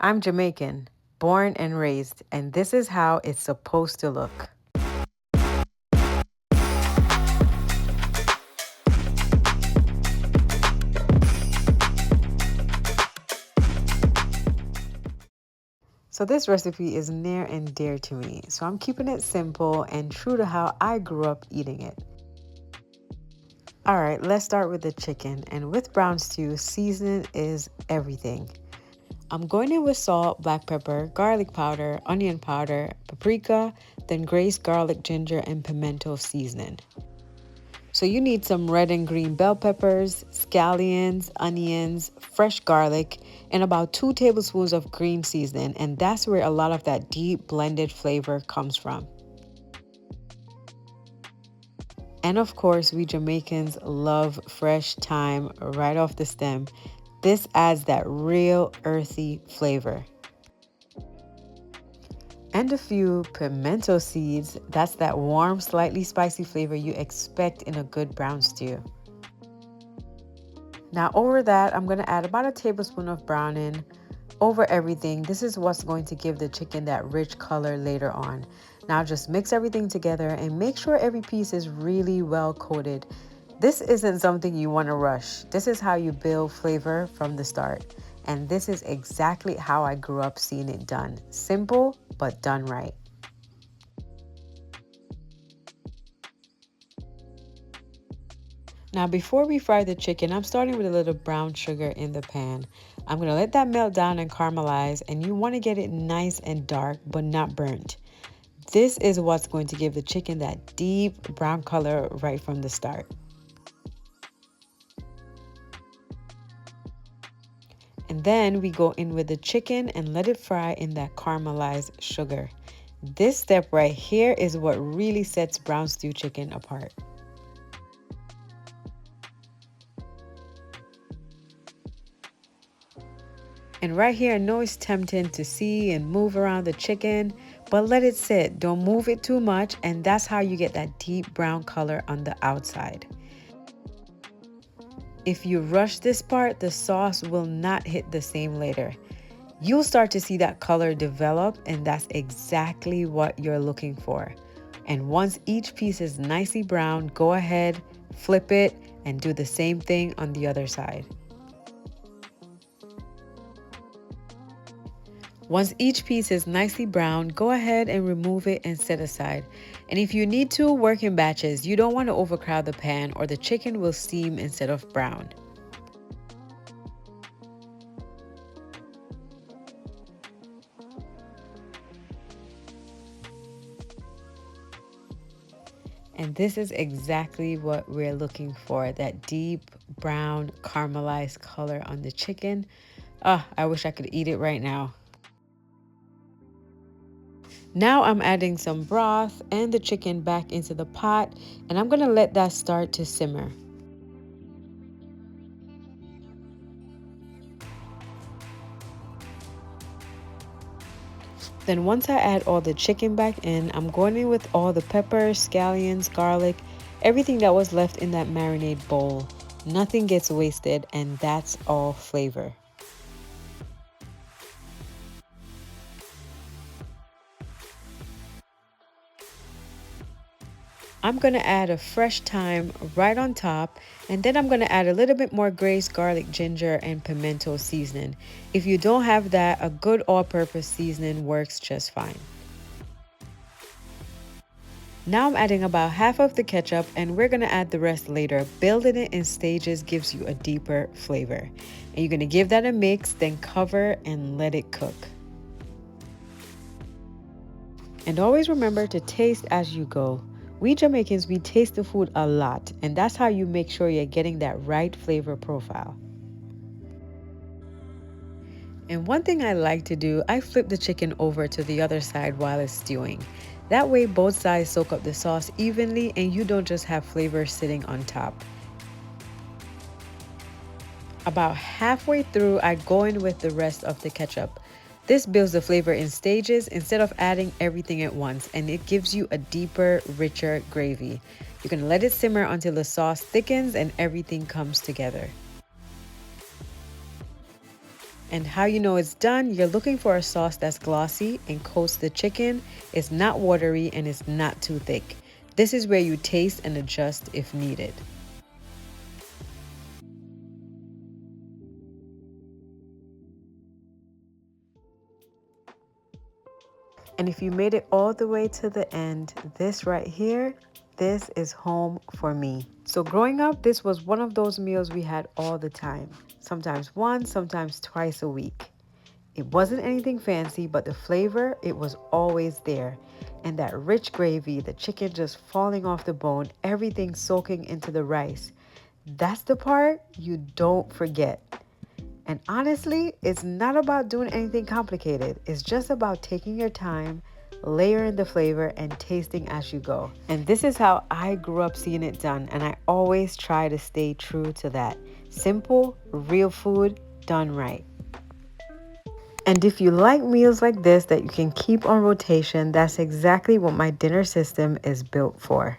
I'm Jamaican, born and raised, and this is how it's supposed to look. So this recipe is near and dear to me, so I'm keeping it simple and true to how I grew up eating it. All right, let's start with the chicken, and with brown stew, seasoning is everything. I'm going in with salt, black pepper, garlic powder, onion powder, paprika, then grated garlic, ginger, and pimento seasoning. So you need some red and green bell peppers, scallions, onions, fresh garlic, and about 2 tablespoons of green seasoning, and that's where a lot of that deep blended flavor comes from. And of course, we Jamaicans love fresh thyme right off the stem. This adds that real earthy flavor. And a few pimento seeds. That's that warm, slightly spicy flavor you expect in a good brown stew. Now over that, I'm going to add about a tablespoon of browning over everything. This is what's going to give the chicken that rich color later on. Now just mix everything together and make sure every piece is really well coated. This isn't something you want to rush. This is how you build flavor from the start. And this is exactly how I grew up seeing it done. Simple, but done right. Now before we fry the chicken, I'm starting with a little brown sugar in the pan. I'm going to let that melt down and caramelize, and you want to get it nice and dark but not burnt. This is what's going to give the chicken that deep brown color right from the start. And then we go in with the chicken and let it fry in that caramelized sugar. This step right here is what really sets brown stew chicken apart. And right here, I know it's tempting to see and move around the chicken, but let it sit. Don't move it too much, and that's how you get that deep brown color on the outside. If you rush this part, the sauce will not hit the same later. You'll start to see that color develop, and that's exactly what you're looking for. And once each piece is nicely brown, go ahead, flip it, and do the same thing on the other side. Once each piece is nicely brown, go ahead and remove it and set aside. And if you need to, work in batches. You don't want to overcrowd the pan or the chicken will steam instead of brown. And this is exactly what we're looking for, that deep brown caramelized color on the chicken. I wish I could eat it right now. Now I'm adding some broth and the chicken back into the pot, and I'm gonna let that start to simmer. Then once I add all the chicken back in, I'm going in with all the peppers, scallions, garlic, everything that was left in that marinade bowl. Nothing gets wasted, and that's all flavor. I'm going to add a fresh thyme right on top, and then I'm going to add a little bit more grated garlic, ginger, and pimento seasoning. If you don't have that, a good all-purpose seasoning works just fine. Now I'm adding about half of the ketchup, and we're going to add the rest later. Building it in stages gives you a deeper flavor. And you're going to give that a mix, then cover and let it cook. And always remember to taste as you go. We Jamaicans, we taste the food a lot, and that's how you make sure you're getting that right flavor profile. And one thing I like to do, I flip the chicken over to the other side while it's stewing. That way both sides soak up the sauce evenly and you don't just have flavor sitting on top. About halfway through, I go in with the rest of the ketchup. This builds the flavor in stages instead of adding everything at once, and it gives you a deeper, richer gravy. You're going to let it simmer until the sauce thickens and everything comes together. And how you know it's done, you're looking for a sauce that's glossy and coats the chicken, it's not watery, and it's not too thick. This is where you taste and adjust if needed. And if you made it all the way to the end, this right here, this is home for me. So growing up, this was one of those meals we had all the time. Sometimes once, sometimes twice a week. It wasn't anything fancy, but the flavor, it was always there. And that rich gravy, the chicken just falling off the bone, everything soaking into the rice. That's the part you don't forget. And honestly, it's not about doing anything complicated. It's just about taking your time, layering the flavor, and tasting as you go. And this is how I grew up seeing it done. And I always try to stay true to that. Simple, real food done right. And if you like meals like this that you can keep on rotation, that's exactly what my dinner system is built for.